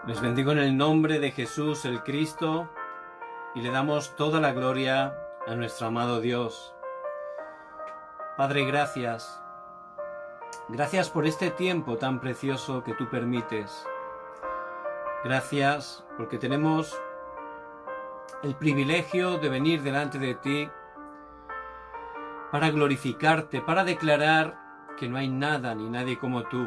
Les bendigo en el nombre de Jesús el Cristo y le damos toda la gloria a nuestro amado Dios. Padre, gracias. Gracias por este tiempo tan precioso que tú permites. Gracias porque tenemos el privilegio de venir delante de ti para glorificarte, para declarar que no hay nada ni nadie como tú.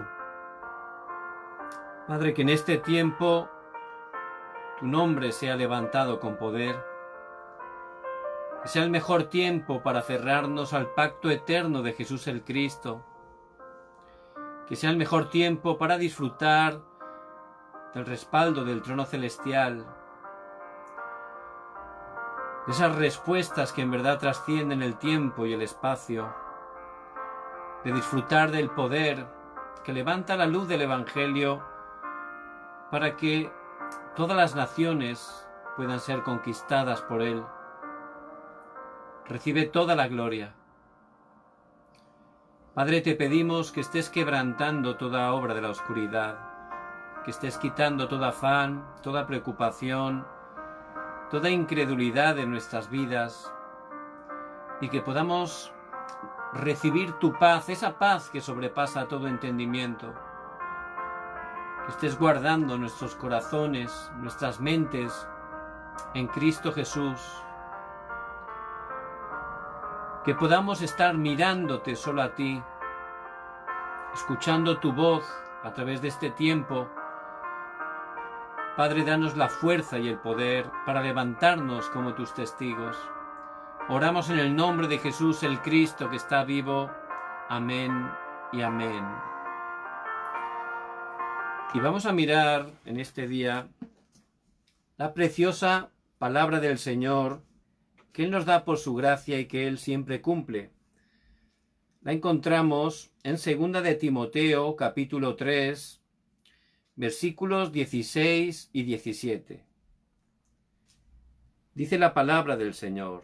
Padre, que en este tiempo tu nombre sea levantado con poder, que sea el mejor tiempo para cerrarnos al pacto eterno de Jesús el Cristo, que sea el mejor tiempo para disfrutar del respaldo del trono celestial, de esas respuestas que en verdad trascienden el tiempo y el espacio, de disfrutar del poder que levanta la luz del Evangelio para que todas las naciones puedan ser conquistadas por él. Recibe toda la gloria. Padre, te pedimos que estés quebrantando toda obra de la oscuridad, que estés quitando todo afán, toda preocupación, toda incredulidad de nuestras vidas y que podamos recibir tu paz, esa paz que sobrepasa todo entendimiento. Que estés guardando nuestros corazones, nuestras mentes en Cristo Jesús. Que podamos estar mirándote solo a ti, escuchando tu voz a través de este tiempo. Padre, danos la fuerza y el poder para levantarnos como tus testigos. Oramos en el nombre de Jesús el Cristo que está vivo. Amén y amén. Y vamos a mirar en este día la preciosa palabra del Señor que Él nos da por su gracia y que Él siempre cumple. La encontramos en 2 de Timoteo, capítulo 3, versículos 16 y 17. Dice la palabra del Señor: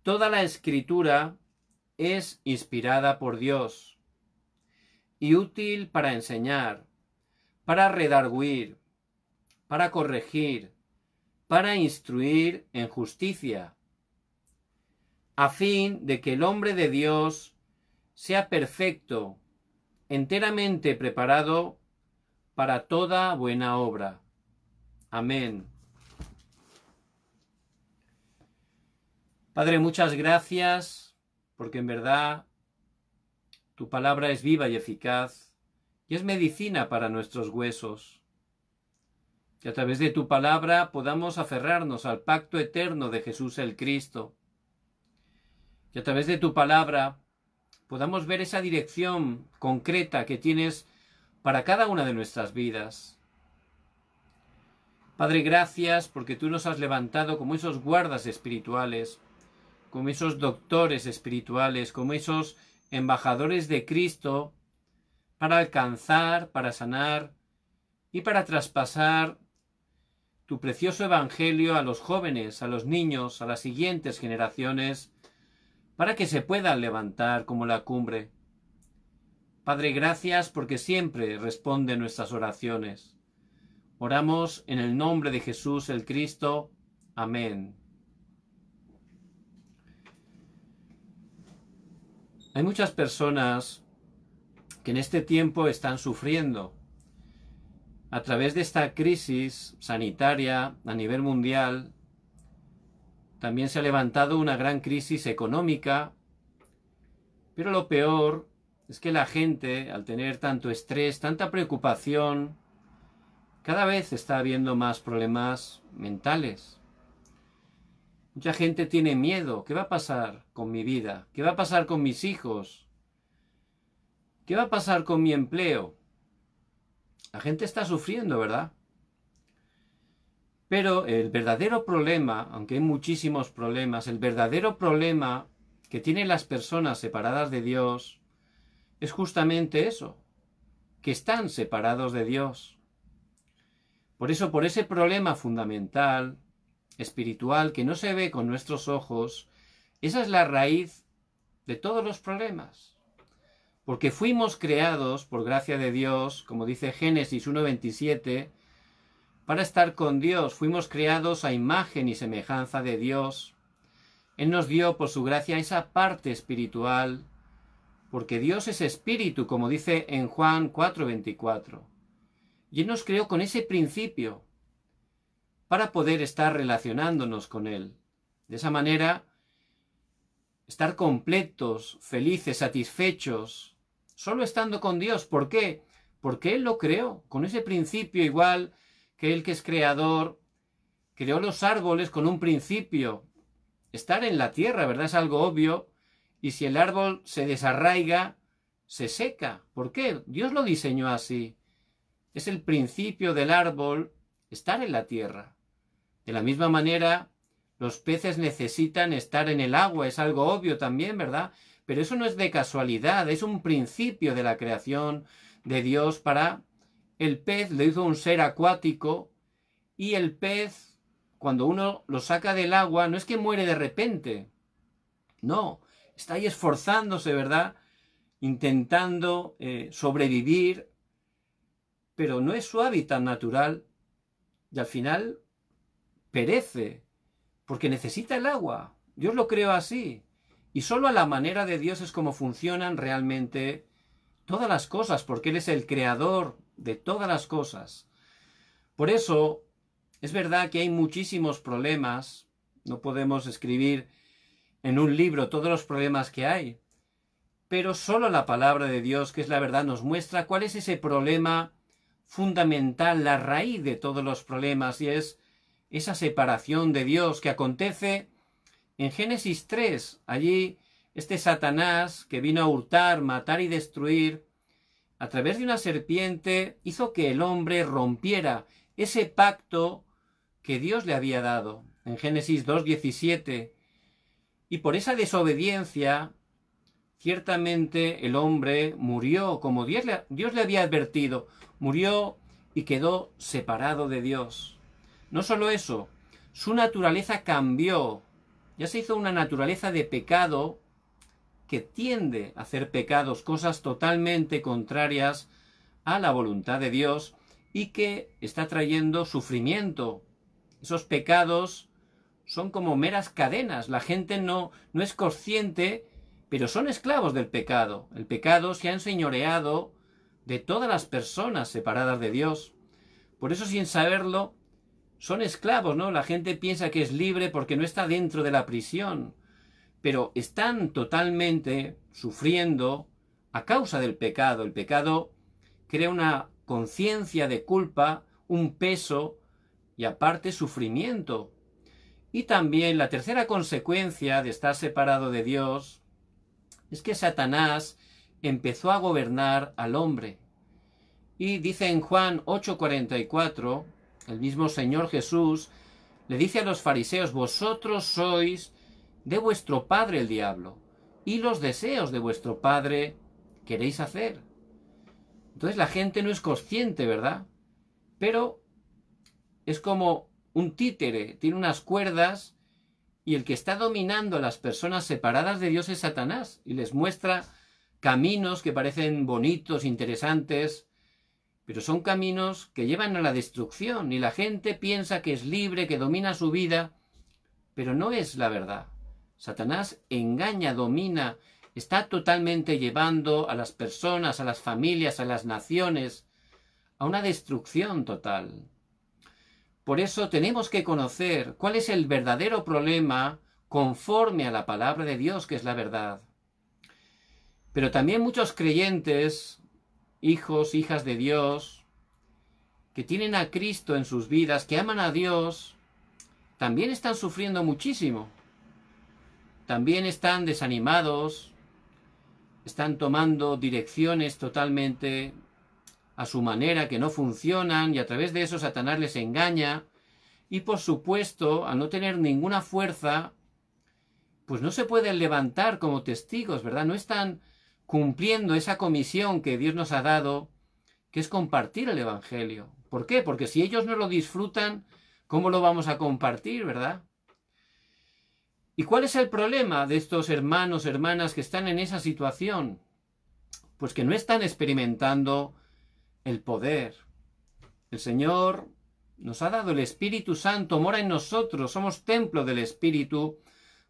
toda la Escritura es inspirada por Dios y útil para enseñar, para redarguir, para corregir, para instruir en justicia, a fin de que el hombre de Dios sea perfecto, enteramente preparado para toda buena obra. Amén. Padre, muchas gracias, porque en verdad tu palabra es viva y eficaz, y es medicina para nuestros huesos. Que a través de tu palabra podamos aferrarnos al pacto eterno de Jesús el Cristo. Que a través de tu palabra podamos ver esa dirección concreta que tienes para cada una de nuestras vidas. Padre, gracias porque tú nos has levantado como esos guardas espirituales, como esos doctores espirituales, como esos embajadores de Cristo, para alcanzar, para sanar y para traspasar tu precioso evangelio a los jóvenes, a los niños, a las siguientes generaciones, para que se puedan levantar como la cumbre. Padre, gracias porque siempre responde nuestras oraciones. Oramos en el nombre de Jesús el Cristo. Amén. Hay muchas personas que en este tiempo están sufriendo a través de esta crisis sanitaria a nivel mundial. También se ha levantado una gran crisis económica, pero lo peor es que la gente, al tener tanto estrés, tanta preocupación, cada vez está habiendo más problemas mentales. Mucha gente tiene miedo. ¿Qué va a pasar con mi vida? ¿Qué va a pasar con mis hijos? ¿Qué va a pasar con mi empleo? La gente está sufriendo, ¿verdad? Pero el verdadero problema, aunque hay muchísimos problemas, el verdadero problema que tienen las personas separadas de Dios es justamente eso, que están separados de Dios. Por eso, por ese problema fundamental, espiritual, que no se ve con nuestros ojos, esa es la raíz de todos los problemas. Porque fuimos creados por gracia de Dios, como dice Génesis 1:27, para estar con Dios. Fuimos creados a imagen y semejanza de Dios. Él nos dio por su gracia esa parte espiritual, porque Dios es espíritu, como dice en Juan 4:24. Y Él nos creó con ese principio para poder estar relacionándonos con Él. De esa manera, estar completos, felices, satisfechos, solo estando con Dios. ¿Por qué? Porque Él lo creó, con ese principio igual que Él, que es creador, creó los árboles con un principio. Estar en la tierra, ¿verdad? Es algo obvio. Y si el árbol se desarraiga, se seca. ¿Por qué? Dios lo diseñó así. Es el principio del árbol estar en la tierra. De la misma manera, los peces necesitan estar en el agua. Es algo obvio también, ¿verdad? Pero eso no es de casualidad. Es un principio de la creación de Dios para el pez. Lo hizo un ser acuático. Y el pez, cuando uno lo saca del agua, no es que muere de repente. No. Está ahí esforzándose, ¿verdad? Intentando sobrevivir, pero no es su hábitat natural y al final perece porque necesita el agua. Dios lo creó así. Y solo a la manera de Dios es como funcionan realmente todas las cosas, porque Él es el creador de todas las cosas. Por eso, es verdad que hay muchísimos problemas. No podemos escribir en un libro todos los problemas que hay, pero solo la palabra de Dios, que es la verdad, nos muestra cuál es ese problema fundamental, la raíz de todos los problemas, y es esa separación de Dios que acontece en Génesis 3. Allí este Satanás, que vino a hurtar, matar y destruir, a través de una serpiente hizo que el hombre rompiera ese pacto que Dios le había dado. En Génesis 2:17, y por esa desobediencia, ciertamente el hombre murió, como Dios le había advertido, murió y quedó separado de Dios. No solo eso, su naturaleza cambió, ya se hizo una naturaleza de pecado que tiende a hacer pecados, cosas totalmente contrarias a la voluntad de Dios y que está trayendo sufrimiento. Esos pecados son como meras cadenas. La gente no es consciente, pero son esclavos del pecado. El pecado se ha enseñoreado de todas las personas separadas de Dios. Por eso, sin saberlo, son esclavos, ¿no? La gente piensa que es libre porque no está dentro de la prisión, pero están totalmente sufriendo a causa del pecado. El pecado crea una conciencia de culpa, un peso y aparte sufrimiento. Y también la tercera consecuencia de estar separado de Dios es que Satanás empezó a gobernar al hombre. Y dice en Juan 8:44, el mismo Señor Jesús le dice a los fariseos: vosotros sois de vuestro padre el diablo, y los deseos de vuestro padre queréis hacer. Entonces la gente no es consciente, ¿verdad? Pero es como un títere, tiene unas cuerdas, y el que está dominando a las personas separadas de Dios es Satanás, y les muestra caminos que parecen bonitos, interesantes, pero son caminos que llevan a la destrucción, y la gente piensa que es libre, que domina su vida, pero no es la verdad. Satanás engaña, domina, está totalmente llevando a las personas, a las familias, a las naciones, a una destrucción total. Por eso tenemos que conocer cuál es el verdadero problema conforme a la palabra de Dios, que es la verdad. Pero también muchos creyentes, hijos, hijas de Dios, que tienen a Cristo en sus vidas, que aman a Dios, también están sufriendo muchísimo. También están desanimados, están tomando direcciones totalmente a su manera, que no funcionan, y a través de eso Satanás les engaña, y por supuesto, al no tener ninguna fuerza, pues no se pueden levantar como testigos, ¿verdad? No están cumpliendo esa comisión que Dios nos ha dado, que es compartir el Evangelio. ¿Por qué? Porque si ellos no lo disfrutan, ¿cómo lo vamos a compartir, verdad? ¿Y cuál es el problema de estos hermanos, hermanas que están en esa situación? Pues que no están experimentando el poder. El Señor nos ha dado el Espíritu Santo, mora en nosotros, somos templo del Espíritu,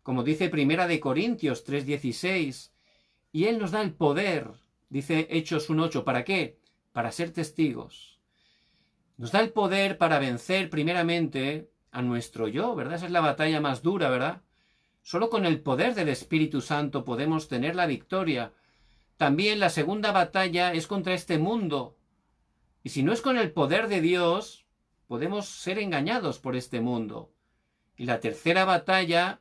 como dice Primera de Corintios 3:16, y Él nos da el poder, dice Hechos 1:8, ¿para qué? Para ser testigos. Nos da el poder para vencer primeramente a nuestro yo, ¿verdad? Esa es la batalla más dura, ¿verdad? Solo con el poder del Espíritu Santo podemos tener la victoria. También la segunda batalla es contra este mundo. Y si no es con el poder de Dios, podemos ser engañados por este mundo. Y la tercera batalla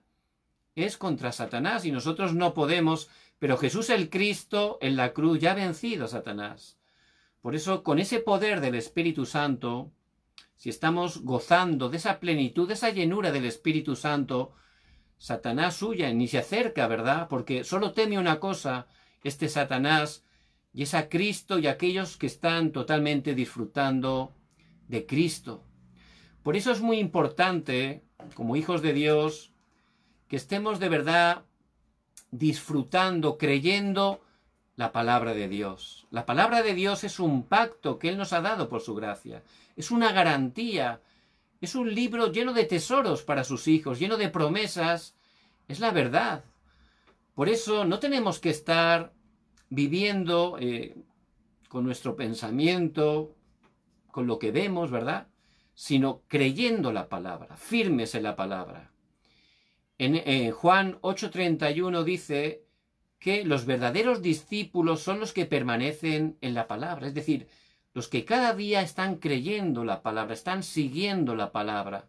es contra Satanás, y nosotros no podemos, pero Jesús el Cristo en la cruz ya ha vencido a Satanás. Por eso, con ese poder del Espíritu Santo, si estamos gozando de esa plenitud, de esa llenura del Espíritu Santo, Satanás huye, ni se acerca, ¿verdad? Porque solo teme una cosa, este Satanás, y es a Cristo y a aquellos que están totalmente disfrutando de Cristo. Por eso es muy importante, como hijos de Dios, que estemos de verdad disfrutando, creyendo la palabra de Dios. La palabra de Dios es un pacto que Él nos ha dado por su gracia. Es una garantía. Es un libro lleno de tesoros para sus hijos, lleno de promesas. Es la verdad. Por eso no tenemos que estar viviendo con nuestro pensamiento, con lo que vemos, ¿verdad? Sino creyendo la palabra, firmes en la palabra. En Juan 8:31 dice que los verdaderos discípulos son los que permanecen en la palabra, es decir, los que cada día están creyendo la palabra, están siguiendo la palabra.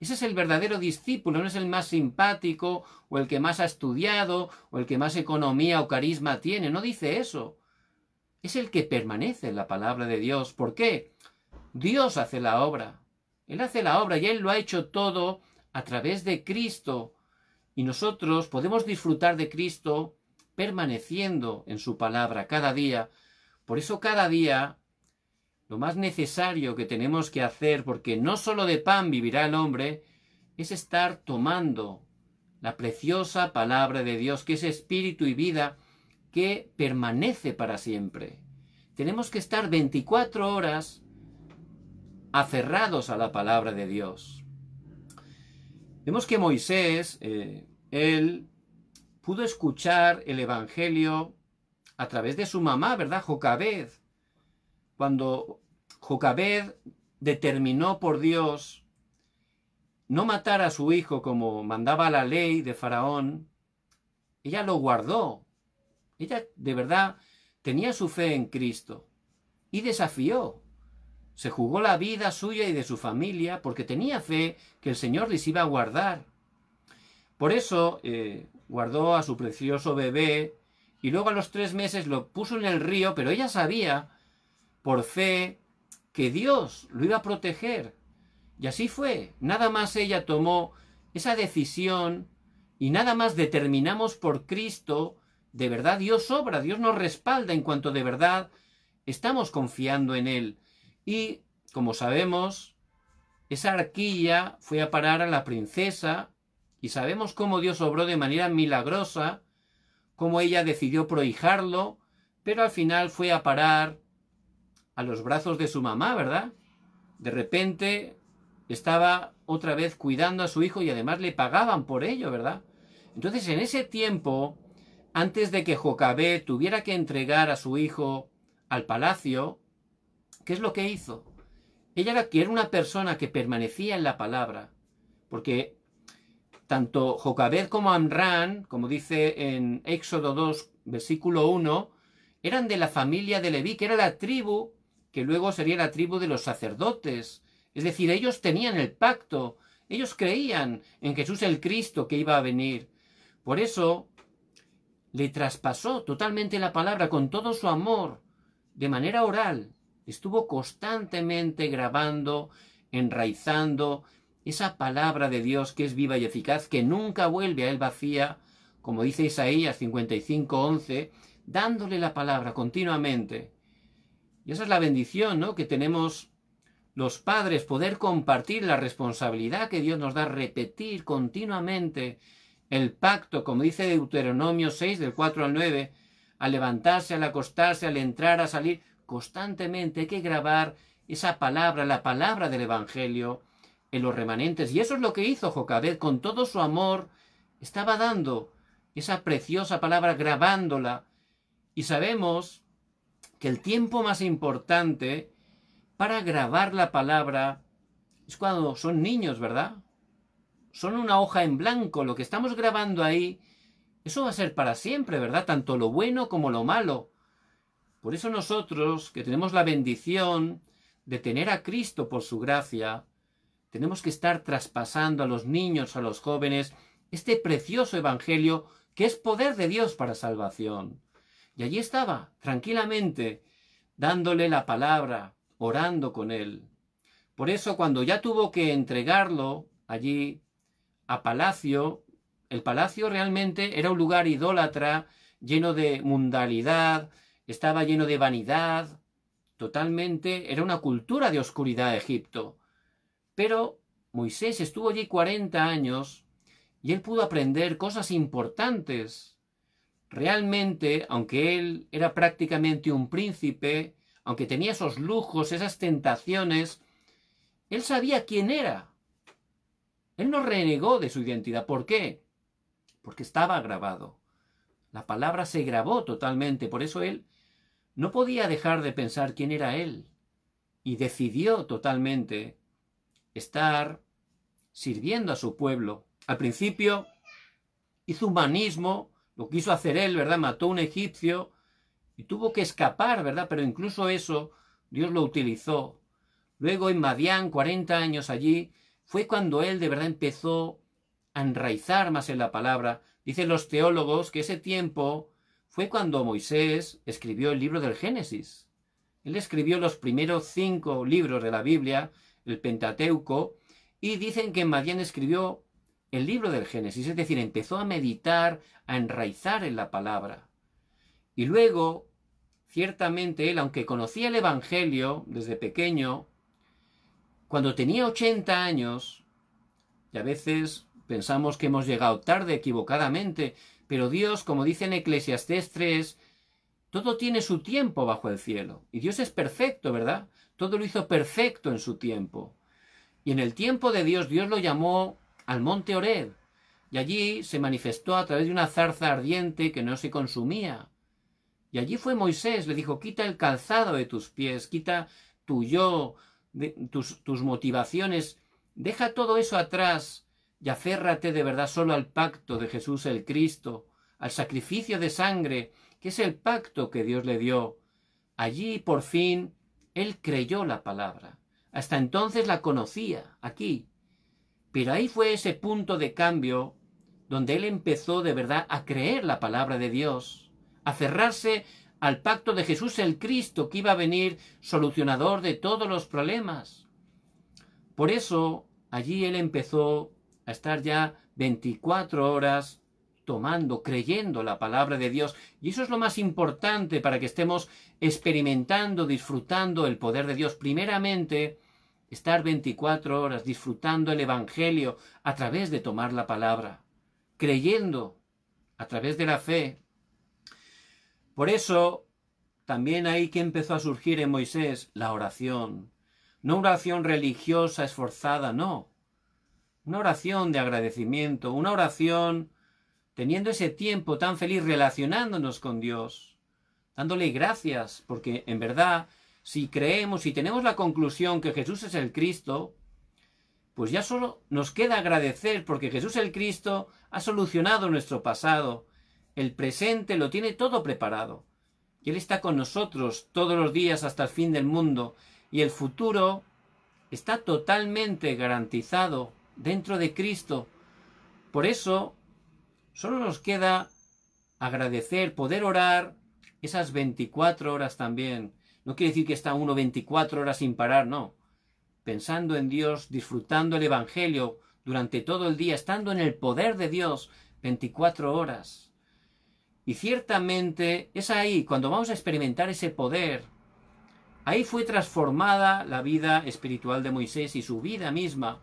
Ese es el verdadero discípulo, no es el más simpático, o el que más ha estudiado, o el que más economía o carisma tiene, no dice eso. Es el que permanece en la palabra de Dios. ¿Por qué? Dios hace la obra. Él hace la obra y Él lo ha hecho todo a través de Cristo. Y nosotros podemos disfrutar de Cristo permaneciendo en su palabra cada día. Por eso cada día lo más necesario que tenemos que hacer, porque no solo de pan vivirá el hombre, es estar tomando la preciosa palabra de Dios, que es espíritu y vida, que permanece para siempre. Tenemos que estar 24 horas aferrados a la palabra de Dios. Vemos que Moisés, él pudo escuchar el Evangelio a través de su mamá, ¿verdad? Jocabed. Cuando Jocabed determinó por Dios no matar a su hijo como mandaba la ley de Faraón, ella lo guardó. Ella de verdad tenía su fe en Cristo y desafió. Se jugó la vida suya y de su familia porque tenía fe que el Señor les iba a guardar. Por eso guardó a su precioso bebé y luego a los 3 meses lo puso en el río, pero ella sabía por fe que Dios lo iba a proteger. Y así fue. Nada más ella tomó esa decisión y nada más determinamos por Cristo. De verdad Dios obra, Dios nos respalda en cuanto de verdad estamos confiando en Él. Y, como sabemos, esa arquilla fue a parar a la princesa y sabemos cómo Dios obró de manera milagrosa, cómo ella decidió prohijarlo, pero al final fue a parar a los brazos de su mamá, ¿verdad? De repente estaba otra vez cuidando a su hijo y además le pagaban por ello, ¿verdad? Entonces, en ese tiempo, antes de que Jocabed tuviera que entregar a su hijo al palacio, ¿qué es lo que hizo? Ella era una persona que permanecía en la palabra, porque tanto Jocabed como Amrán, como dice en Éxodo 2, versículo 1, eran de la familia de Leví, que era la tribu que luego sería la tribu de los sacerdotes. Es decir, ellos tenían el pacto, ellos creían en Jesús el Cristo que iba a venir. Por eso le traspasó totalmente la palabra con todo su amor, de manera oral. Estuvo constantemente grabando, enraizando esa palabra de Dios que es viva y eficaz, que nunca vuelve a él vacía, como dice Isaías 55:11, dándole la palabra continuamente. Y esa es la bendición, ¿no?, que tenemos los padres, poder compartir la responsabilidad que Dios nos da, repetir continuamente el pacto, como dice Deuteronomio 6, del 4 al 9, al levantarse, al acostarse, al entrar, a salir, constantemente hay que grabar esa palabra, la palabra del Evangelio, en los remanentes. Y eso es lo que hizo Jocabed, con todo su amor, estaba dando esa preciosa palabra, grabándola. Y sabemos que el tiempo más importante para grabar la palabra es cuando son niños, ¿verdad? Son una hoja en blanco, lo que estamos grabando ahí, eso va a ser para siempre, ¿verdad? Tanto lo bueno como lo malo. Por eso nosotros, que tenemos la bendición de tener a Cristo por su gracia, tenemos que estar traspasando a los niños, a los jóvenes, este precioso evangelio que es poder de Dios para salvación. Y allí estaba, tranquilamente, dándole la palabra, orando con él. Por eso, cuando ya tuvo que entregarlo allí a palacio, el palacio realmente era un lugar idólatra, lleno de mundanalidad, estaba lleno de vanidad, totalmente, era una cultura de oscuridad Egipto. Pero Moisés estuvo allí 40 años y él pudo aprender cosas importantes. Realmente, aunque él era prácticamente un príncipe, aunque tenía esos lujos, esas tentaciones, él sabía quién era. Él no renegó de su identidad. ¿Por qué? Porque estaba grabado. La palabra se grabó totalmente. Por eso él no podía dejar de pensar quién era él. Y decidió totalmente estar sirviendo a su pueblo. Al principio hizo humanismo, lo quiso hacer él, ¿verdad? Mató a un egipcio y tuvo que escapar, ¿verdad? Pero incluso eso Dios lo utilizó. Luego en Madián, 40 años allí, fue cuando él de verdad empezó a enraizar más en la palabra. Dicen los teólogos que ese tiempo fue cuando Moisés escribió el libro del Génesis. Él escribió los primeros 5 libros de la Biblia, el Pentateuco, y dicen que en Madián escribió el libro del Génesis, es decir, empezó a meditar, a enraizar en la palabra. Y luego, ciertamente él, aunque conocía el Evangelio desde pequeño, cuando tenía 80 años, y a veces pensamos que hemos llegado tarde equivocadamente, pero Dios, como dice en Eclesiastés 3, todo tiene su tiempo bajo el cielo. Y Dios es perfecto, ¿verdad? Todo lo hizo perfecto en su tiempo. Y en el tiempo de Dios, Dios lo llamó al monte Horeb. Y allí se manifestó a través de una zarza ardiente que no se consumía. Y allí fue Moisés, le dijo, quita el calzado de tus pies, quita tu yo, tus motivaciones, deja todo eso atrás y aférrate de verdad solo al pacto de Jesús el Cristo, al sacrificio de sangre, que es el pacto que Dios le dio. Allí, por fin, él creyó la palabra. Hasta entonces la conocía, aquí. Pero ahí fue ese punto de cambio donde él empezó de verdad a creer la palabra de Dios, a cerrarse al pacto de Jesús el Cristo, que iba a venir solucionador de todos los problemas. Por eso, allí él empezó a estar ya 24 horas tomando, creyendo la palabra de Dios. Y eso es lo más importante para que estemos experimentando, disfrutando el poder de Dios. Primeramente, estar 24 horas disfrutando el Evangelio a través de tomar la palabra, creyendo a través de la fe. Por eso, también ahí que empezó a surgir en Moisés la oración. No una oración religiosa esforzada, no. Una oración de agradecimiento, una oración teniendo ese tiempo tan feliz relacionándonos con Dios, dándole gracias, porque en verdad, si creemos y tenemos la conclusión que Jesús es el Cristo, pues ya solo nos queda agradecer, porque Jesús el Cristo ha solucionado nuestro pasado, el presente lo tiene todo preparado, y Él está con nosotros todos los días hasta el fin del mundo, y el futuro está totalmente garantizado dentro de Cristo. Por eso, solo nos queda agradecer, poder orar esas 24 horas también. No quiere decir que está uno 24 horas sin parar, no. Pensando en Dios, disfrutando el Evangelio durante todo el día, estando en el poder de Dios 24 horas. Y ciertamente es ahí, cuando vamos a experimentar ese poder, ahí fue transformada la vida espiritual de Moisés y su vida misma,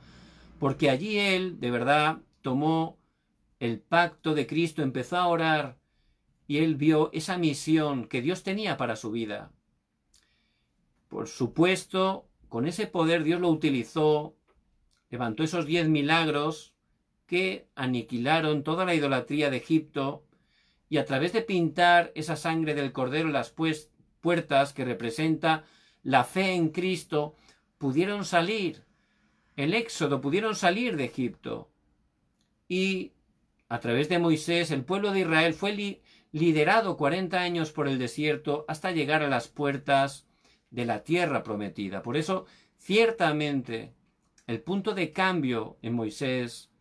porque allí él, de verdad, tomó el pacto de Cristo, empezó a orar y él vio esa misión que Dios tenía para su vida. Por supuesto, con ese poder Dios lo utilizó, levantó esos 10 milagros que aniquilaron toda la idolatría de Egipto, y a través de pintar esa sangre del cordero en las puertas que representa la fe en Cristo, pudieron salir, el éxodo, pudieron salir de Egipto. Y a través de Moisés, el pueblo de Israel fue liderado 40 años por el desierto hasta llegar a las puertas de la tierra prometida. Por eso, ciertamente, el punto de cambio en Moisés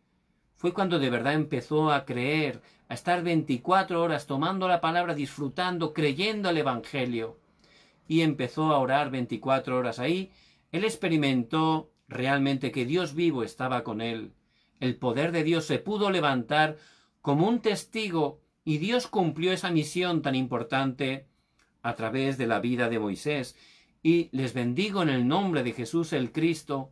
fue cuando de verdad empezó a creer, a estar 24 horas tomando la palabra, disfrutando, creyendo el Evangelio. Y empezó a orar 24 horas ahí. Él experimentó realmente que Dios vivo estaba con él. El poder de Dios se pudo levantar como un testigo, y Dios cumplió esa misión tan importante a través de la vida de Moisés. Y les bendigo en el nombre de Jesús el Cristo,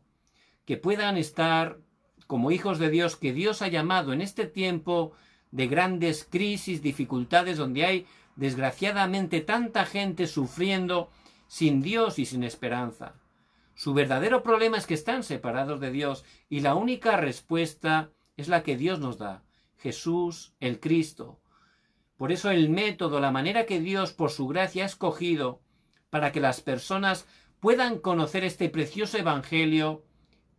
que puedan estar como hijos de Dios, que Dios ha llamado en este tiempo de grandes crisis, dificultades, donde hay desgraciadamente tanta gente sufriendo sin Dios y sin esperanza. Su verdadero problema es que están separados de Dios, y la única respuesta es la que Dios nos da: Jesús el Cristo. Por eso el método, la manera que Dios por su gracia ha escogido para que las personas puedan conocer este precioso evangelio,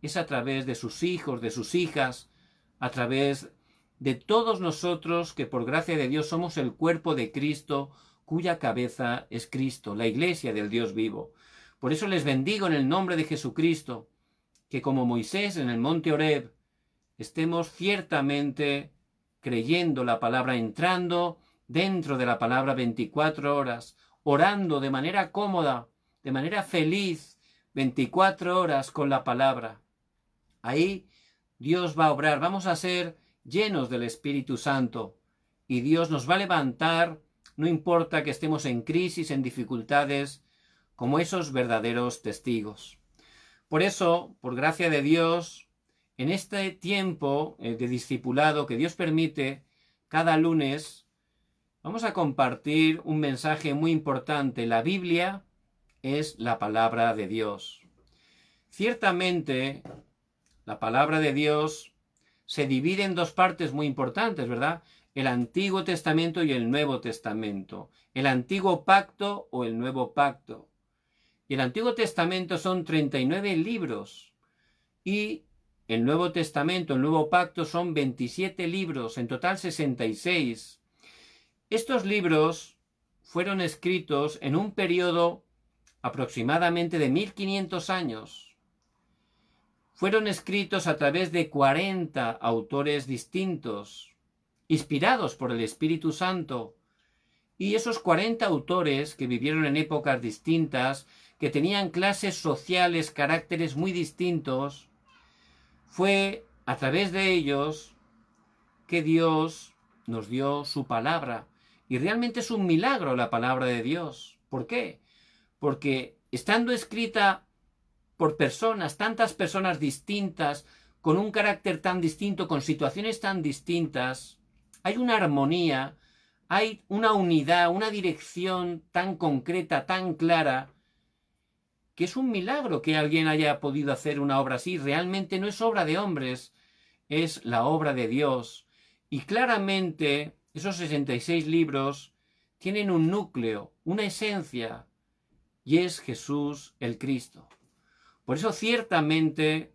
es a través de sus hijos, de sus hijas, a través de todos nosotros que por gracia de Dios somos el cuerpo de Cristo, cuya cabeza es Cristo, la iglesia del Dios vivo. Por eso les bendigo en el nombre de Jesucristo, que como Moisés en el monte Horeb, estemos ciertamente creyendo la palabra, entrando dentro de la palabra 24 horas, orando de manera cómoda, de manera feliz, 24 horas con la palabra. Ahí Dios va a obrar, vamos a ser llenos del Espíritu Santo, y Dios nos va a levantar, no importa que estemos en crisis, en dificultades, como esos verdaderos testigos. Por eso, por gracia de Dios, en este tiempo de discipulado que Dios permite, cada lunes vamos a compartir un mensaje muy importante. La Biblia es la palabra de Dios. Ciertamente, la palabra de Dios se divide en dos partes muy importantes, ¿verdad? El Antiguo Testamento y el Nuevo Testamento. El Antiguo Pacto o el Nuevo Pacto. Y el Antiguo Testamento son 39 libros. Y el Nuevo Testamento, el Nuevo Pacto, son 27 libros, en total 66. Estos libros fueron escritos en un periodo aproximadamente de 1500 años. Fueron escritos a través de 40 autores distintos, inspirados por el Espíritu Santo. Y esos 40 autores, que vivieron en épocas distintas, que tenían clases sociales, caracteres muy distintos, fue a través de ellos que Dios nos dio su palabra. Y realmente es un milagro la palabra de Dios. ¿Por qué? Porque estando escrita por personas, tantas personas distintas, con un carácter tan distinto, con situaciones tan distintas, hay una armonía, hay una unidad, una dirección tan concreta, tan clara, que es un milagro que alguien haya podido hacer una obra así. Realmente no es obra de hombres, es la obra de Dios. Y claramente esos 66 libros tienen un núcleo, una esencia, y es Jesús el Cristo. Por eso ciertamente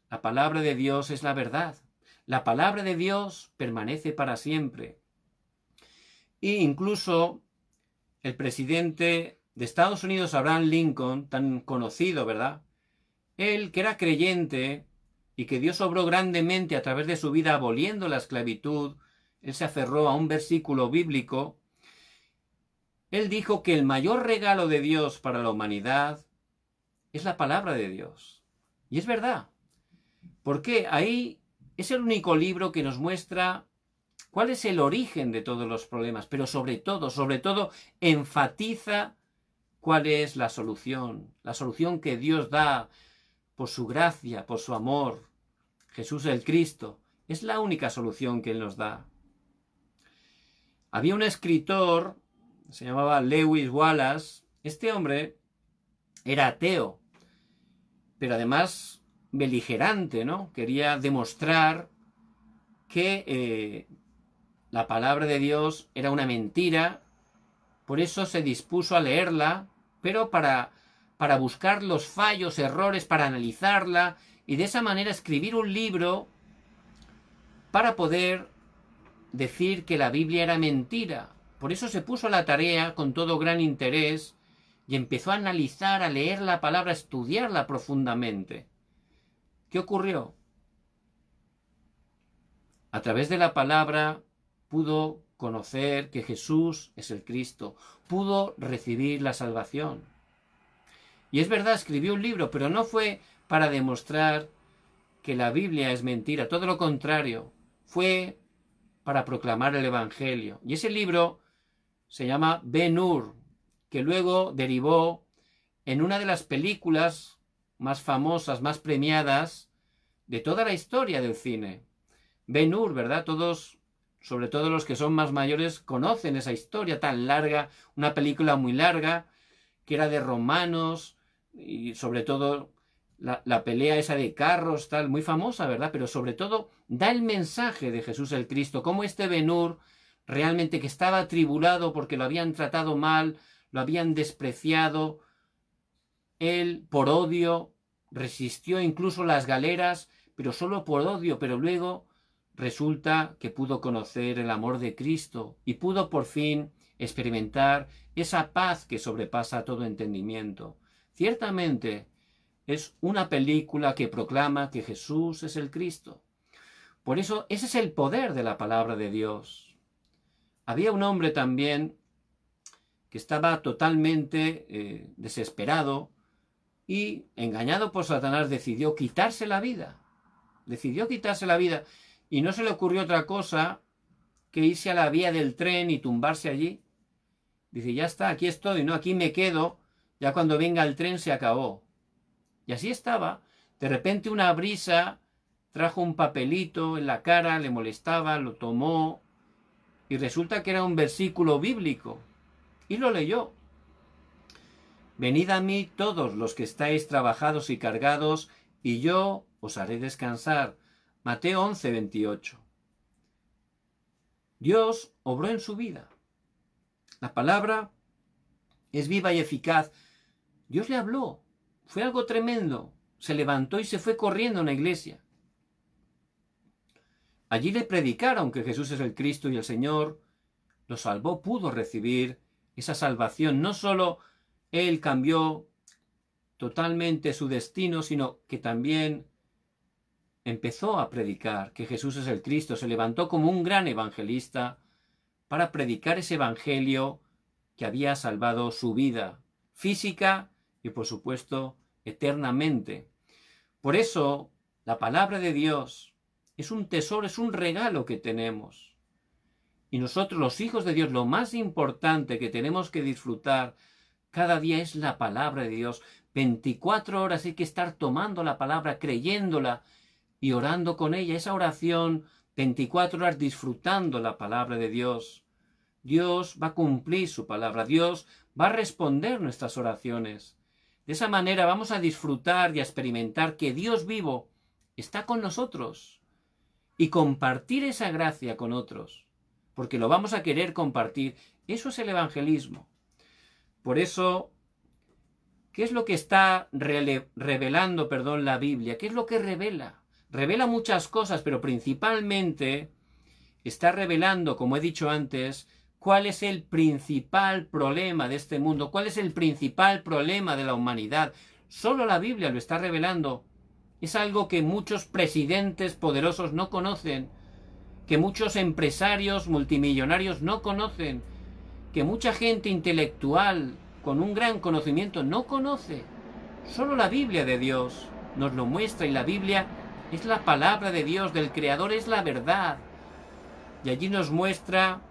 la palabra de Dios es la verdad. La palabra de Dios permanece para siempre. E incluso el presidente de Estados Unidos, Abraham Lincoln, tan conocido, ¿verdad? Él, que era creyente y que Dios obró grandemente a través de su vida aboliendo la esclavitud, él se aferró a un versículo bíblico. Él dijo que el mayor regalo de Dios para la humanidad es la palabra de Dios. Y es verdad. Porque ahí es el único libro que nos muestra cuál es el origen de todos los problemas, pero sobre todo, enfatiza cuál es la solución que Dios da por su gracia, por su amor. Jesús el Cristo es la única solución que Él nos da. Había un escritor, se llamaba Lewis Wallace. Este hombre era ateo, pero además beligerante, ¿no? Quería demostrar que la palabra de Dios era una mentira, por eso se dispuso a leerla, pero para buscar los fallos, errores, para analizarla, y de esa manera escribir un libro para poder decir que la Biblia era mentira. Por eso se puso a la tarea con todo gran interés y empezó a analizar, a leer la palabra, a estudiarla profundamente. ¿Qué ocurrió? A través de la palabra pudo conocer que Jesús es el Cristo, pudo recibir la salvación. Y es verdad, escribió un libro, pero no fue para demostrar que la Biblia es mentira, todo lo contrario, fue para proclamar el Evangelio. Y ese libro se llama Ben-Hur, que luego derivó en una de las películas más famosas, más premiadas de toda la historia del cine. Ben-Hur, ¿verdad? Todos, sobre todo los que son más mayores, conocen esa historia tan larga, una película muy larga, que era de romanos, y sobre todo la pelea esa de carros, tal, muy famosa, ¿verdad? Pero sobre todo da el mensaje de Jesús el Cristo, cómo este Ben-Hur realmente, que estaba atribulado porque lo habían tratado mal, lo habían despreciado, él por odio resistió incluso las galeras, pero solo por odio, pero luego resulta que pudo conocer el amor de Cristo y pudo por fin experimentar esa paz que sobrepasa todo entendimiento. Ciertamente es una película que proclama que Jesús es el Cristo. Por eso ese es el poder de la palabra de Dios. Había un hombre también que estaba totalmente desesperado y, engañado por Satanás, decidió quitarse la vida. Decidió quitarse la vida y no se le ocurrió otra cosa que irse a la vía del tren y tumbarse allí. Dice, ya está, aquí estoy, no, aquí me quedo, ya cuando venga el tren se acabó. Y así estaba. De repente una brisa trajo un papelito en la cara, le molestaba, lo tomó y resulta que era un versículo bíblico y lo leyó. Venid a mí todos los que estáis trabajados y cargados y yo os haré descansar. Mateo 11, 28. Dios obró en su vida. La palabra es viva y eficaz. Dios le habló. Fue algo tremendo. Se levantó y se fue corriendo a una iglesia. Allí le predicaron que Jesús es el Cristo y el Señor. Lo salvó, pudo recibir esa salvación. No solo él cambió totalmente su destino, sino que también empezó a predicar que Jesús es el Cristo. Se levantó como un gran evangelista para predicar ese evangelio que había salvado su vida física y, por supuesto, eternamente. Por eso, la palabra de Dios es un tesoro, es un regalo que tenemos. Y nosotros, los hijos de Dios, lo más importante que tenemos que disfrutar cada día es la palabra de Dios. 24 horas hay que estar tomando la palabra, creyéndola y orando con ella. Esa oración, 24 horas disfrutando la palabra de Dios. Dios va a cumplir su palabra. Dios va a responder nuestras oraciones. De esa manera vamos a disfrutar y a experimentar que Dios vivo está con nosotros y compartir esa gracia con otros, porque lo vamos a querer compartir. Eso es el evangelismo. Por eso, ¿qué es lo que está revelando, la Biblia? ¿Qué es lo que revela? Revela muchas cosas, pero principalmente está revelando, como he dicho antes, cuál es el principal problema de este mundo, cuál es el principal problema de la humanidad. Solo la Biblia lo está revelando. Es algo que muchos presidentes poderosos no conocen, que muchos empresarios multimillonarios no conocen, que mucha gente intelectual con un gran conocimiento no conoce. Solo la Biblia de Dios nos lo muestra, y la Biblia es la palabra de Dios, del Creador, es la verdad. Y allí nos muestra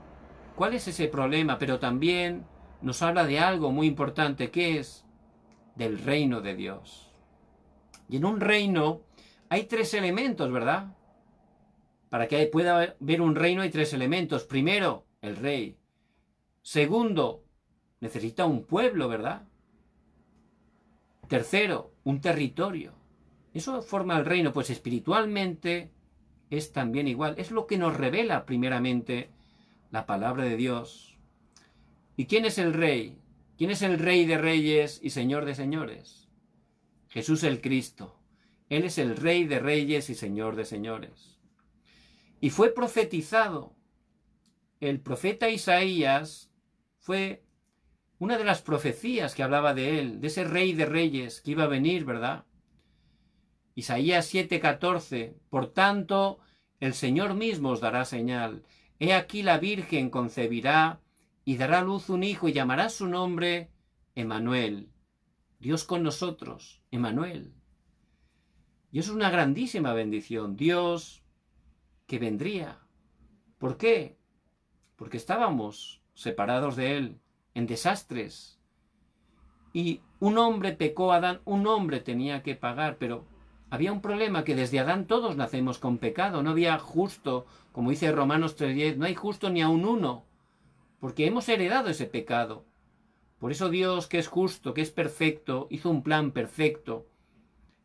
cuál es ese problema, pero también nos habla de algo muy importante, que es del reino de Dios. Y en un reino hay 3 elementos, ¿verdad? Para que pueda haber un reino hay 3 elementos. Primero, el rey. Segundo, necesita un pueblo, ¿verdad? Tercero, un territorio. Eso forma el reino, pues espiritualmente es también igual. Es lo que nos revela primeramente la palabra de Dios. ¿Y quién es el rey? ¿Quién es el rey de reyes y señor de señores? Jesús el Cristo. Él es el rey de reyes y señor de señores. Y fue profetizado. El profeta Isaías fue una de las profecías que hablaba de él, de ese rey de reyes que iba a venir, ¿verdad? Isaías 7:14, por tanto, el Señor mismo os dará señal. He aquí la Virgen concebirá y dará a luz un hijo y llamará su nombre Emmanuel. Dios con nosotros, Emmanuel. Y eso es una grandísima bendición. Dios que vendría. ¿Por qué? Porque estábamos separados de Él, en desastres. Y un hombre pecó a Adán, un hombre tenía que pagar, pero había un problema, que desde Adán todos nacemos con pecado, no había justo, como dice Romanos 3:10, no hay justo ni aun uno, porque hemos heredado ese pecado. Por eso Dios, que es justo, que es perfecto, hizo un plan perfecto.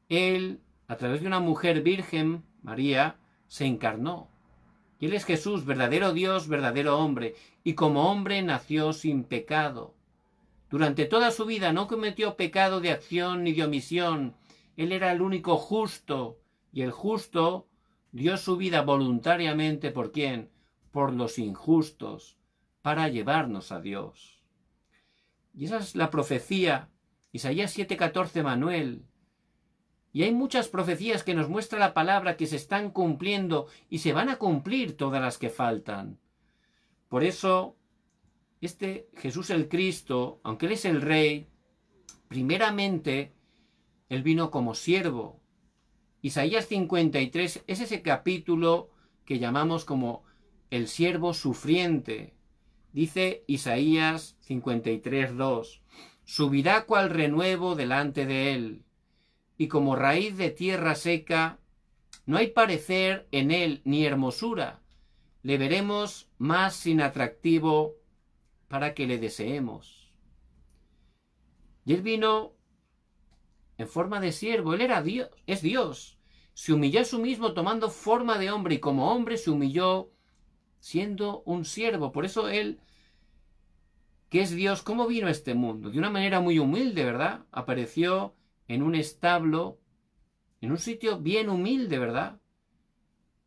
Él, a través de una mujer virgen, María, se encarnó. Y Él es Jesús, verdadero Dios, verdadero hombre, y como hombre nació sin pecado. Durante toda su vida no cometió pecado de acción ni de omisión. Él era el único justo, y el justo dio su vida voluntariamente, ¿por quién? Por los injustos, para llevarnos a Dios. Y esa es la profecía, Isaías 7:14, Manuel. Y hay muchas profecías que nos muestra la palabra que se están cumpliendo y se van a cumplir todas las que faltan. Por eso, este Jesús el Cristo, aunque Él es el Rey, primeramente Él vino como siervo. Isaías 53 es ese capítulo que llamamos como el siervo sufriente. Dice Isaías 53:2, subirá cual renuevo delante de Él, y como raíz de tierra seca, no hay parecer en Él ni hermosura. Le veremos más sin atractivo para que le deseemos. Y Él vino en forma de siervo. Él era Dios, es Dios. Se humilló a sí mismo tomando forma de hombre, y como hombre se humilló siendo un siervo. Por eso Él, que es Dios, ¿cómo vino a este mundo? De una manera muy humilde, ¿verdad? Apareció en un establo, en un sitio bien humilde, ¿verdad?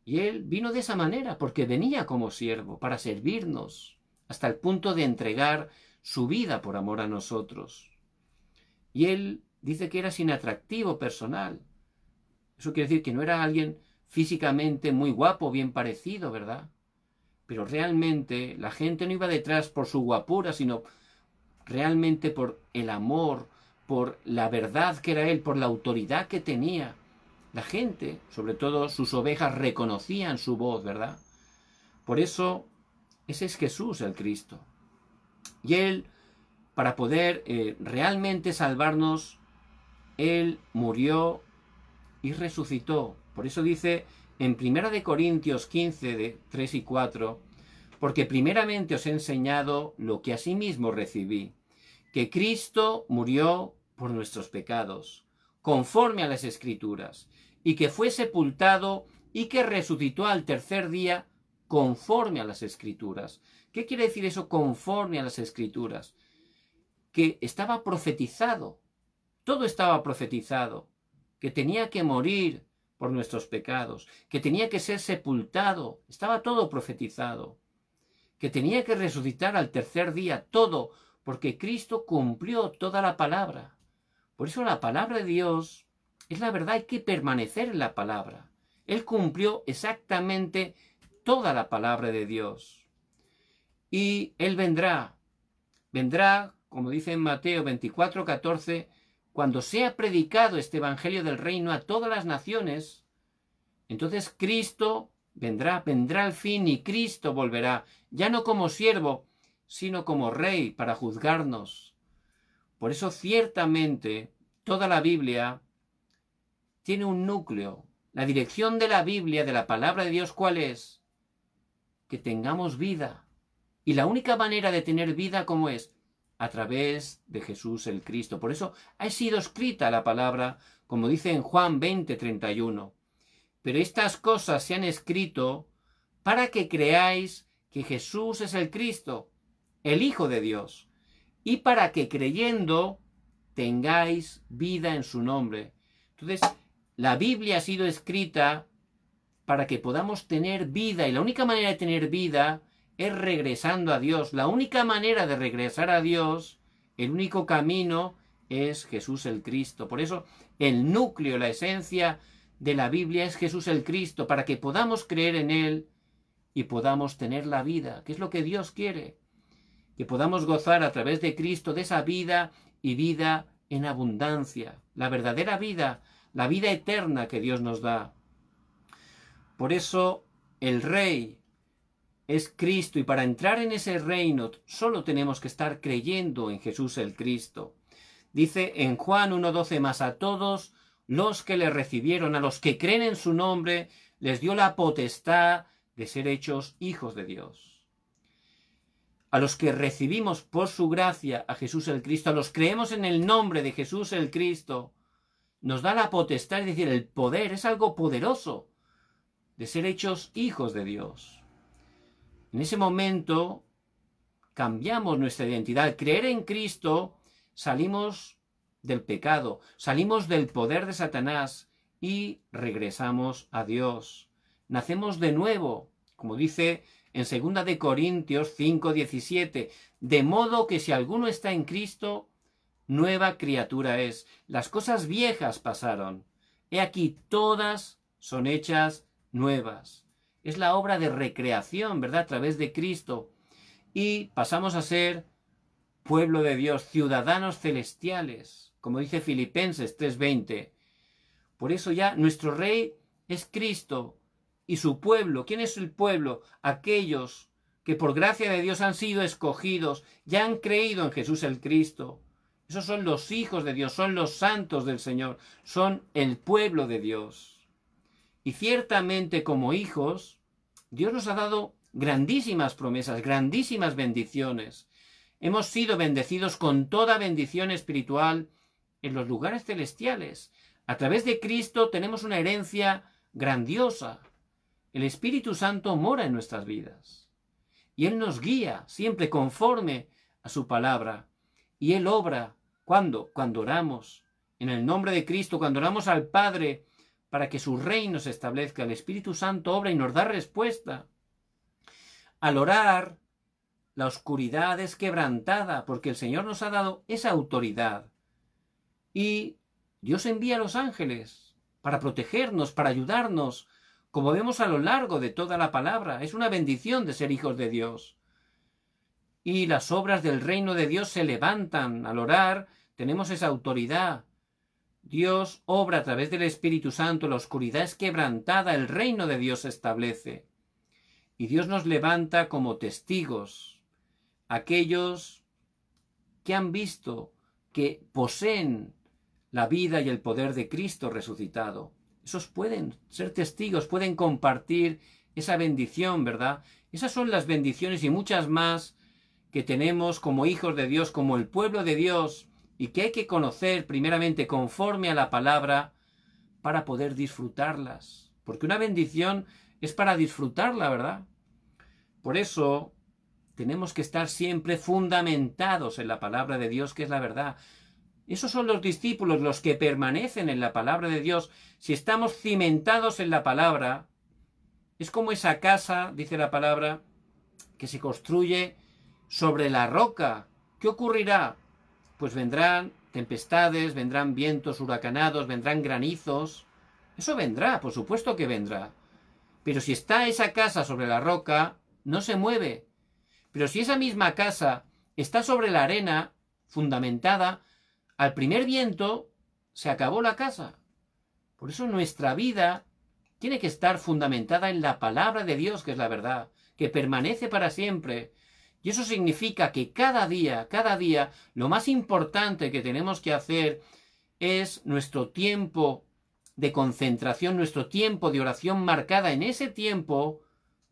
Y Él vino de esa manera, porque venía como siervo, para servirnos, hasta el punto de entregar su vida por amor a nosotros. Y Él dice que era sin atractivo personal. Eso quiere decir que no era alguien físicamente muy guapo, bien parecido, ¿verdad? Pero realmente la gente no iba detrás por su guapura, sino realmente por el amor, por la verdad que era Él, por la autoridad que tenía. La gente, sobre todo sus ovejas, reconocían su voz, ¿verdad? Por eso, ese es Jesús el Cristo. Y Él, para poder realmente salvarnos, Él murió y resucitó. Por eso dice en 1 Corintios 15, de 3 y 4, porque primeramente os he enseñado lo que asimismo recibí, que Cristo murió por nuestros pecados, conforme a las Escrituras, y que fue sepultado y que resucitó al tercer día, conforme a las Escrituras. ¿Qué quiere decir eso, conforme a las Escrituras? Que estaba profetizado, todo estaba profetizado, que tenía que morir por nuestros pecados, que tenía que ser sepultado, estaba todo profetizado, que tenía que resucitar al tercer día, todo, porque Cristo cumplió toda la palabra. Por eso la palabra de Dios es la verdad, hay que permanecer en la palabra. Él cumplió exactamente toda la palabra de Dios. Y Él vendrá, como dice en Mateo 24:14, cuando sea predicado este evangelio del reino a todas las naciones, entonces Cristo vendrá al fin y Cristo volverá, ya no como siervo, sino como rey para juzgarnos. Por eso ciertamente toda la Biblia tiene un núcleo. La dirección de la Biblia, de la palabra de Dios, ¿cuál es? Que tengamos vida. Y la única manera de tener vida, ¿cómo es? a través de Jesús el Cristo. Por eso ha sido escrita la palabra, como dice en Juan 20:31. Pero estas cosas se han escrito para que creáis que Jesús es el Cristo, el Hijo de Dios, y para que creyendo tengáis vida en su nombre. Entonces, la Biblia ha sido escrita para que podamos tener vida, y la única manera de tener vida es regresando a Dios. La única manera de regresar a Dios, el único camino, es Jesús el Cristo. Por eso, el núcleo, la esencia de la Biblia es Jesús el Cristo, para que podamos creer en Él y podamos tener la vida, que es lo que Dios quiere. Que podamos gozar a través de Cristo de esa vida y vida en abundancia. La verdadera vida, la vida eterna que Dios nos da. Por eso el Rey es Cristo, y para entrar en ese reino solo tenemos que estar creyendo en Jesús el Cristo. Dice en Juan 1:12, mas a todos los que le recibieron, a los que creen en su nombre, les dio la potestad de ser hechos hijos de Dios. A los que recibimos por su gracia a Jesús el Cristo, a los que creemos en el nombre de Jesús el Cristo, nos da la potestad, es decir, el poder, es algo poderoso, de ser hechos hijos de Dios. En ese momento cambiamos nuestra identidad. Al creer en Cristo salimos del pecado, salimos del poder de Satanás y regresamos a Dios. Nacemos de nuevo, como dice en 2 de Corintios 5:17, de modo que si alguno está en Cristo, nueva criatura es. Las cosas viejas pasaron. He aquí todas son hechas nuevas. Es la obra de recreación, ¿verdad? A través de Cristo. Y pasamos a ser pueblo de Dios, ciudadanos celestiales, como dice Filipenses 3:20. Por eso ya nuestro Rey es Cristo y su pueblo. ¿Quién es el pueblo? Aquellos que por gracia de Dios han sido escogidos, ya han creído en Jesús el Cristo. Esos son los hijos de Dios, son los santos del Señor, son el pueblo de Dios. Y ciertamente como hijos, Dios nos ha dado grandísimas promesas, grandísimas bendiciones. Hemos sido bendecidos con toda bendición espiritual en los lugares celestiales. A través de Cristo tenemos una herencia grandiosa. El Espíritu Santo mora en nuestras vidas. Y Él nos guía siempre conforme a su palabra. Y Él obra. ¿Cuándo? Cuando oramos en el nombre de Cristo, cuando oramos al Padre para que su reino se establezca. El Espíritu Santo obra y nos da respuesta. Al orar, la oscuridad es quebrantada, porque el Señor nos ha dado esa autoridad. Y Dios envía a los ángeles para protegernos, para ayudarnos, como vemos a lo largo de toda la palabra. Es una bendición de ser hijos de Dios. Y las obras del reino de Dios se levantan. Al orar tenemos esa autoridad. Dios obra a través del Espíritu Santo, la oscuridad es quebrantada, el reino de Dios se establece. Y Dios nos levanta como testigos, aquellos que han visto, que poseen la vida y el poder de Cristo resucitado. Esos pueden ser testigos, pueden compartir esa bendición, ¿verdad? Esas son las bendiciones y muchas más que tenemos como hijos de Dios, como el pueblo de Dios, y que hay que conocer primeramente conforme a la palabra para poder disfrutarlas. Porque una bendición es para disfrutarla, ¿verdad? Por eso tenemos que estar siempre fundamentados en la palabra de Dios, que es la verdad. Esos son los discípulos, los que permanecen en la palabra de Dios. Si estamos cimentados en la palabra, es como esa casa, dice la palabra, que se construye sobre la roca. ¿Qué ocurrirá? Pues vendrán tempestades, vendrán vientos huracanados, vendrán granizos. Eso vendrá, por supuesto que vendrá. Pero si está esa casa sobre la roca, no se mueve. Pero si esa misma casa está sobre la arena, fundamentada, al primer viento se acabó la casa. Por eso nuestra vida tiene que estar fundamentada en la palabra de Dios, que es la verdad, que permanece para siempre. Y eso significa que cada día, lo más importante que tenemos que hacer es nuestro tiempo de concentración, nuestro tiempo de oración marcada en ese tiempo,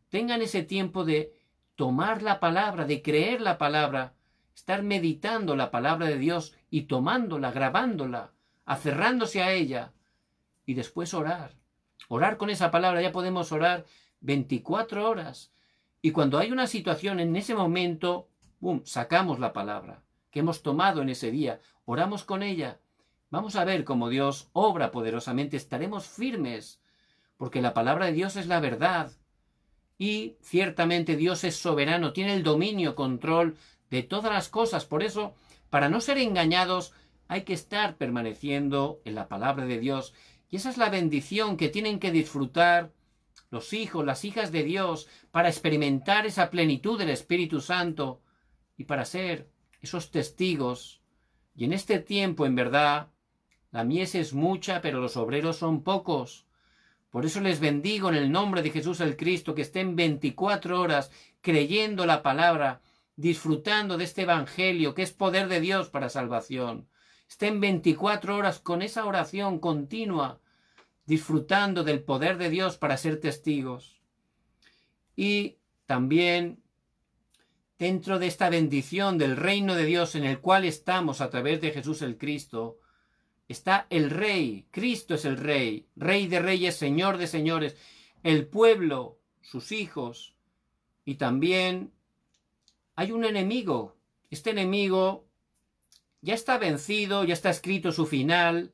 tengan ese tiempo de tomar la palabra, de creer la palabra, estar meditando la palabra de Dios y tomándola, grabándola, aferrándose a ella y después orar. Orar con esa palabra, ya podemos orar 24 horas. Y cuando hay una situación en ese momento, ¡bum!, sacamos la palabra que hemos tomado en ese día, oramos con ella. Vamos a ver cómo Dios obra poderosamente, estaremos firmes, porque la palabra de Dios es la verdad. Y ciertamente Dios es soberano, tiene el dominio, control de todas las cosas. Por eso, para no ser engañados, hay que estar permaneciendo en la palabra de Dios. Y esa es la bendición que tienen que disfrutar los hijos, las hijas de Dios, para experimentar esa plenitud del Espíritu Santo y para ser esos testigos. Y en este tiempo, en verdad, la mies es mucha, pero los obreros son pocos. Por eso les bendigo en el nombre de Jesús el Cristo, que estén 24 horas creyendo la palabra, disfrutando de este evangelio, que es poder de Dios para salvación. Estén 24 horas con esa oración continua, disfrutando del poder de Dios para ser testigos. Y también, dentro de esta bendición del reino de Dios en el cual estamos a través de Jesús el Cristo, está el Rey. Cristo es el Rey, Rey de reyes, Señor de señores, el pueblo, sus hijos, y también hay un enemigo. Este enemigo ya está vencido, ya está escrito su final,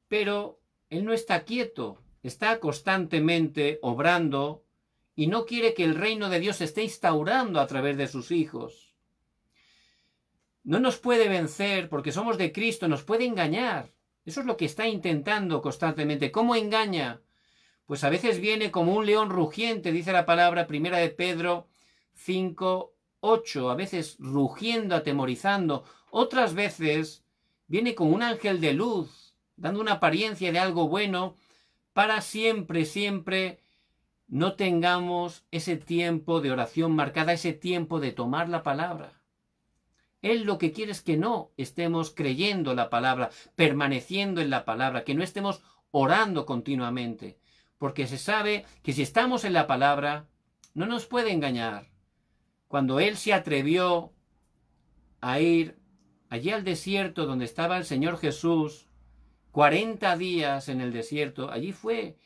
pero él no está quieto, está constantemente obrando y no quiere que el reino de Dios se esté instaurando a través de sus hijos. No nos puede vencer porque somos de Cristo, nos puede engañar. Eso es lo que está intentando constantemente. ¿Cómo engaña? Pues a veces viene como un león rugiente, dice la palabra primera de Pedro 5:8, a veces rugiendo, atemorizando. Otras veces viene como un ángel de luz, dando una apariencia de algo bueno, para siempre, siempre no tengamos ese tiempo de oración marcada, ese tiempo de tomar la palabra. Él lo que quiere es que no estemos creyendo la palabra, permaneciendo en la palabra, que no estemos orando continuamente, porque se sabe que si estamos en la palabra, no nos puede engañar. Cuando Él se atrevió a ir allí al desierto donde estaba el Señor Jesús, 40 días en el desierto, allí fue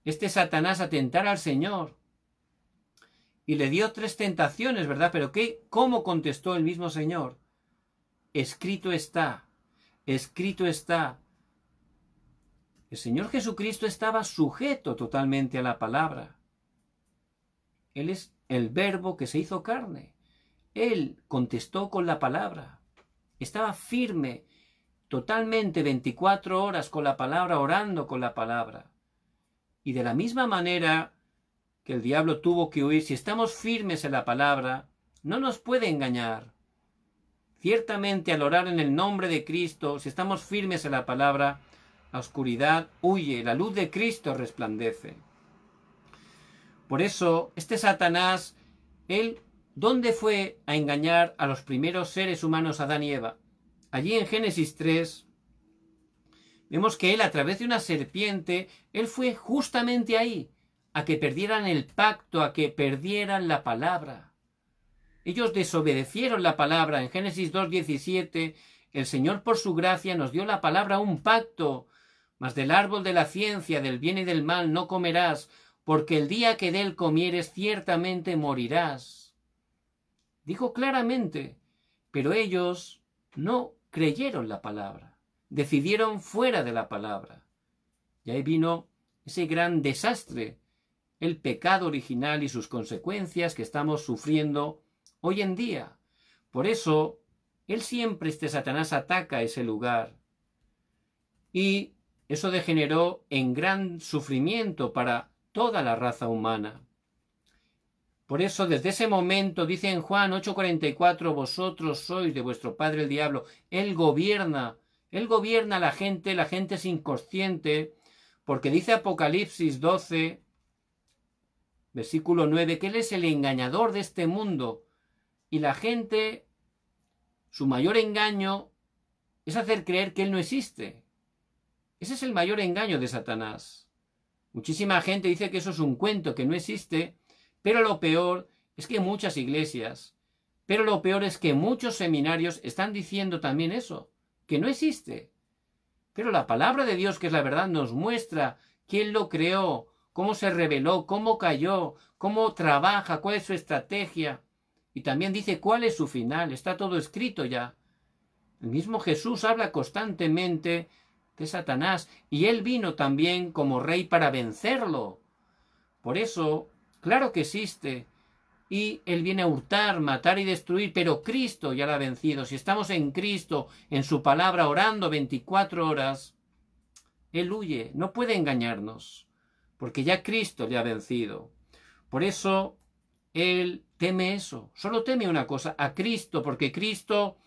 este Satanás a tentar al Señor. Y le dio 3 tentaciones, ¿verdad? Pero ¿cómo contestó el mismo Señor? Escrito está, escrito está. El Señor Jesucristo estaba sujeto totalmente a la palabra. Él es el verbo que se hizo carne. Él contestó con la palabra. Estaba firme, totalmente 24 horas con la palabra, orando con la palabra. Y de la misma manera que el diablo tuvo que huir, si estamos firmes en la palabra, no nos puede engañar. Ciertamente al orar en el nombre de Cristo, si estamos firmes en la palabra, la oscuridad huye, la luz de Cristo resplandece. Por eso, este Satanás, él, ¿dónde fue a engañar a los primeros seres humanos, Adán y Eva? Allí en Génesis 3, vemos que él, a través de una serpiente, él fue justamente ahí, a que perdieran el pacto, a que perdieran la palabra. Ellos desobedecieron la palabra. En Génesis 2:17, el Señor por su gracia nos dio la palabra, un pacto. Mas del árbol de la ciencia, del bien y del mal, no comerás, porque el día que de él comieres, ciertamente morirás. Dijo claramente, pero ellos no creyeron la palabra. Decidieron fuera de la palabra. Y ahí vino ese gran desastre, el pecado original y sus consecuencias que estamos sufriendo hoy en día. Por eso, él siempre, este Satanás, ataca ese lugar. Y eso degeneró en gran sufrimiento para toda la raza humana. Por eso, desde ese momento, dice en Juan 8:44, vosotros sois de vuestro padre el diablo. Él gobierna a la gente es inconsciente, porque dice Apocalipsis 12, versículo 9, que él es el engañador de este mundo. Y la gente, su mayor engaño es hacer creer que él no existe. Ese es el mayor engaño de Satanás. Muchísima gente dice que eso es un cuento, que no existe, pero lo peor es que muchas iglesias Pero lo peor es que muchos seminarios están diciendo también eso, que no existe. Pero la palabra de Dios, que es la verdad, nos muestra quién lo creó, cómo se reveló, cómo cayó, cómo trabaja, cuál es su estrategia. Y también dice cuál es su final. Está todo escrito ya. El mismo Jesús habla constantemente de Satanás y él vino también como rey para vencerlo. Por eso, claro que existe. Y él viene a hurtar, matar y destruir, pero Cristo ya lo ha vencido. Si estamos en Cristo, en su palabra, orando 24 horas, él huye, no puede engañarnos, porque ya Cristo le ha vencido. Por eso, él teme eso, solo teme una cosa, a Cristo, porque Cristo,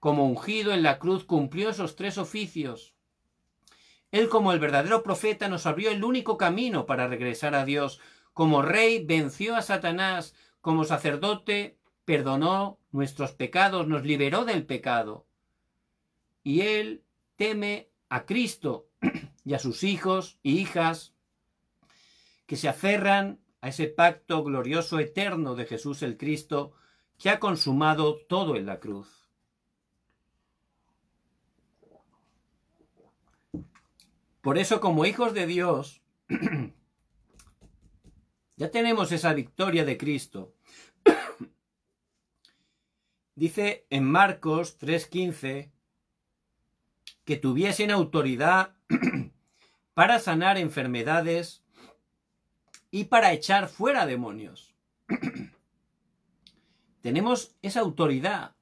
como ungido en la cruz, cumplió esos 3 oficios. Él, como el verdadero profeta, nos abrió el único camino para regresar a Dios. Como rey, venció a Satanás. Como sacerdote, perdonó nuestros pecados, nos liberó del pecado. Y él teme a Cristo y a sus hijos y hijas que se aferran a ese pacto glorioso eterno de Jesús el Cristo, que ha consumado todo en la cruz. Por eso, como hijos de Dios, ya tenemos esa victoria de Cristo. Dice en Marcos 3:15 que tuviesen autoridad para sanar enfermedades y para echar fuera demonios. Tenemos esa autoridad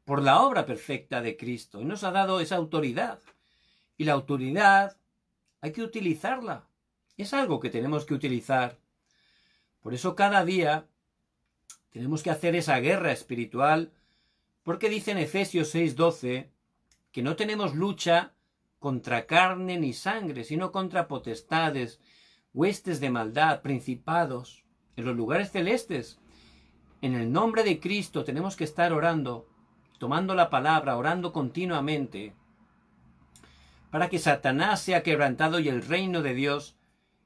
por la obra perfecta de Cristo. Y nos ha dado esa autoridad. Y la autoridad hay que utilizarla. Es algo que tenemos que utilizar. Por eso cada día tenemos que hacer esa guerra espiritual, porque dice en Efesios 6:12 que no tenemos lucha contra carne ni sangre, sino contra potestades, huestes de maldad, principados, en los lugares celestes. En el nombre de Cristo tenemos que estar orando, tomando la palabra, orando continuamente, para que Satanás sea quebrantado y el reino de Dios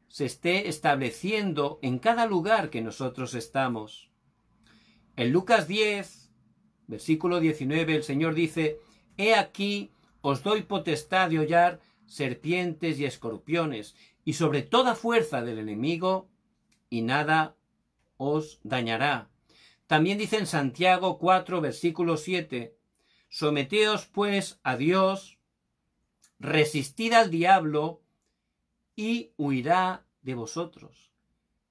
se esté estableciendo en cada lugar que nosotros estamos. En Lucas 10, versículo 19, el Señor dice: He aquí, os doy potestad de hollar serpientes y escorpiones, y sobre toda fuerza del enemigo, y nada os dañará. También dice en Santiago 4, versículo 7, someteos pues a Dios, resistid al diablo, y huirá de vosotros.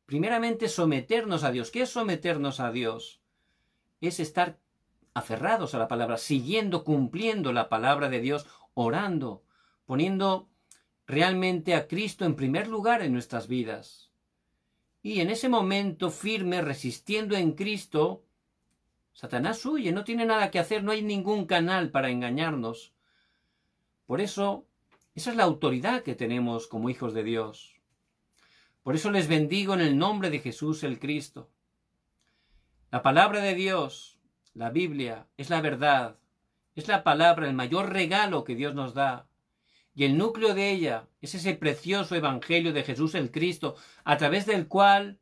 Primeramente, someternos a Dios. ¿Qué es someternos a Dios? Es estar aferrados a la palabra, siguiendo, cumpliendo la palabra de Dios, orando, poniendo realmente a Cristo en primer lugar en nuestras vidas. Y en ese momento firme, resistiendo en Cristo, Satanás huye, no tiene nada que hacer, no hay ningún canal para engañarnos. Por eso, esa es la autoridad que tenemos como hijos de Dios. Por eso les bendigo en el nombre de Jesús el Cristo. La palabra de Dios, la Biblia, es la verdad, es la palabra, el mayor regalo que Dios nos da. Y el núcleo de ella es ese precioso evangelio de Jesús el Cristo, a través del cual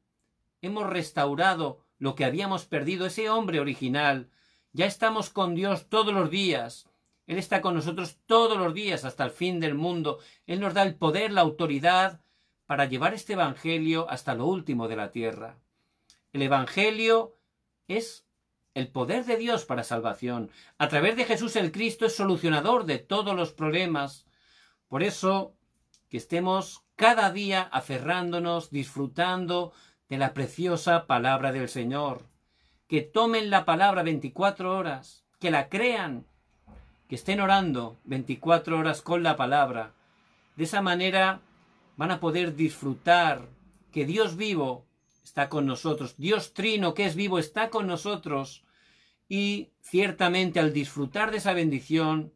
hemos restaurado lo que habíamos perdido, ese hombre original. Ya estamos con Dios todos los días. Él está con nosotros todos los días hasta el fin del mundo. Él nos da el poder, la autoridad para llevar este evangelio hasta lo último de la tierra. El evangelio es el poder de Dios para salvación. A través de Jesús el Cristo es solucionador de todos los problemas. Por eso, que estemos cada día aferrándonos, disfrutando de la preciosa palabra del Señor. Que tomen la palabra 24 horas, que la crean, que estén orando 24 horas con la palabra. De esa manera van a poder disfrutar que Dios vivo está con nosotros. Dios trino, que es vivo, está con nosotros. Y ciertamente al disfrutar de esa bendición,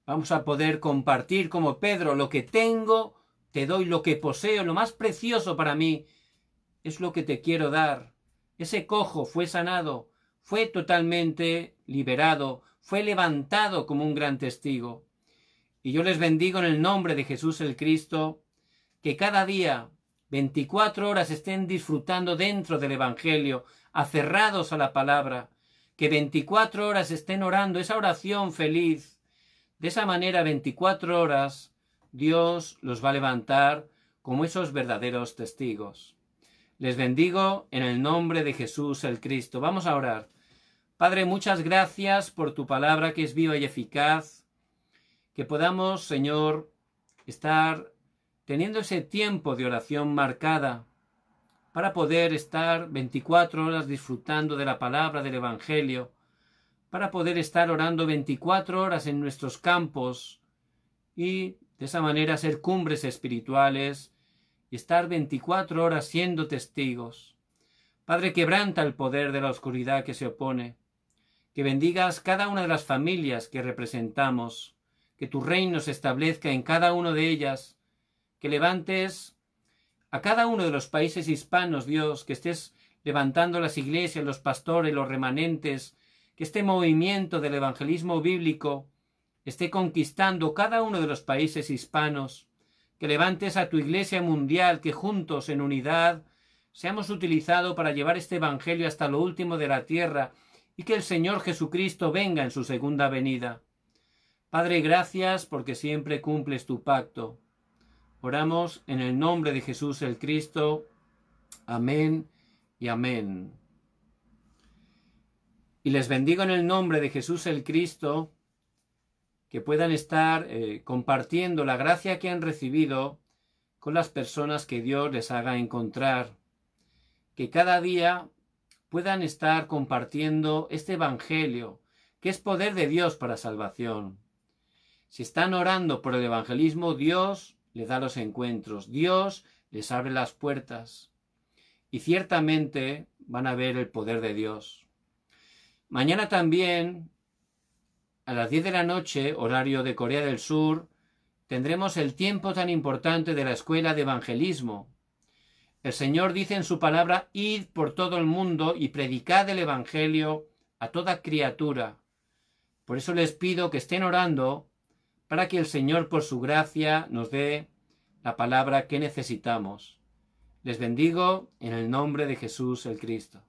vamos a poder compartir como Pedro: lo que tengo, te doy, lo que poseo, lo más precioso para mí, es lo que te quiero dar. Ese cojo fue sanado, fue totalmente liberado, fue levantado como un gran testigo. Y yo les bendigo en el nombre de Jesús el Cristo, que cada día, 24 horas, estén disfrutando dentro del Evangelio, aferrados a la palabra, que 24 horas estén orando esa oración feliz. De esa manera, 24 horas, Dios los va a levantar como esos verdaderos testigos. Les bendigo en el nombre de Jesús el Cristo. Vamos a orar. Padre, muchas gracias por tu palabra que es viva y eficaz. Que podamos, Señor, estar teniendo ese tiempo de oración marcada para poder estar 24 horas disfrutando de la palabra del Evangelio, para poder estar orando 24 horas en nuestros campos y de esa manera ser cumbres espirituales y estar 24 horas siendo testigos. Padre, quebranta el poder de la oscuridad que se opone, que bendigas cada una de las familias que representamos, que tu reino se establezca en cada una de ellas, que levantes a cada uno de los países hispanos, Dios, que estés levantando las iglesias, los pastores, los remanentes, que este movimiento del evangelismo bíblico esté conquistando cada uno de los países hispanos, que levantes a tu iglesia mundial, que juntos en unidad seamos utilizados para llevar este evangelio hasta lo último de la tierra y que el Señor Jesucristo venga en su segunda venida. Padre, gracias porque siempre cumples tu pacto. Oramos en el nombre de Jesús el Cristo. Amén y amén. Y les bendigo en el nombre de Jesús el Cristo, que puedan estar compartiendo la gracia que han recibido con las personas que Dios les haga encontrar. Que cada día puedan estar compartiendo este evangelio, que es poder de Dios para salvación. Si están orando por el evangelismo, Dios les da los encuentros, Dios les abre las puertas y ciertamente van a ver el poder de Dios. Mañana también, a las 10 de la noche, horario de Corea del Sur, tendremos el tiempo tan importante de la escuela de evangelismo. El Señor dice en su palabra: id por todo el mundo y predicad el evangelio a toda criatura. Por eso les pido que estén orando para que el Señor, por su gracia, nos dé la palabra que necesitamos. Les bendigo en el nombre de Jesús el Cristo.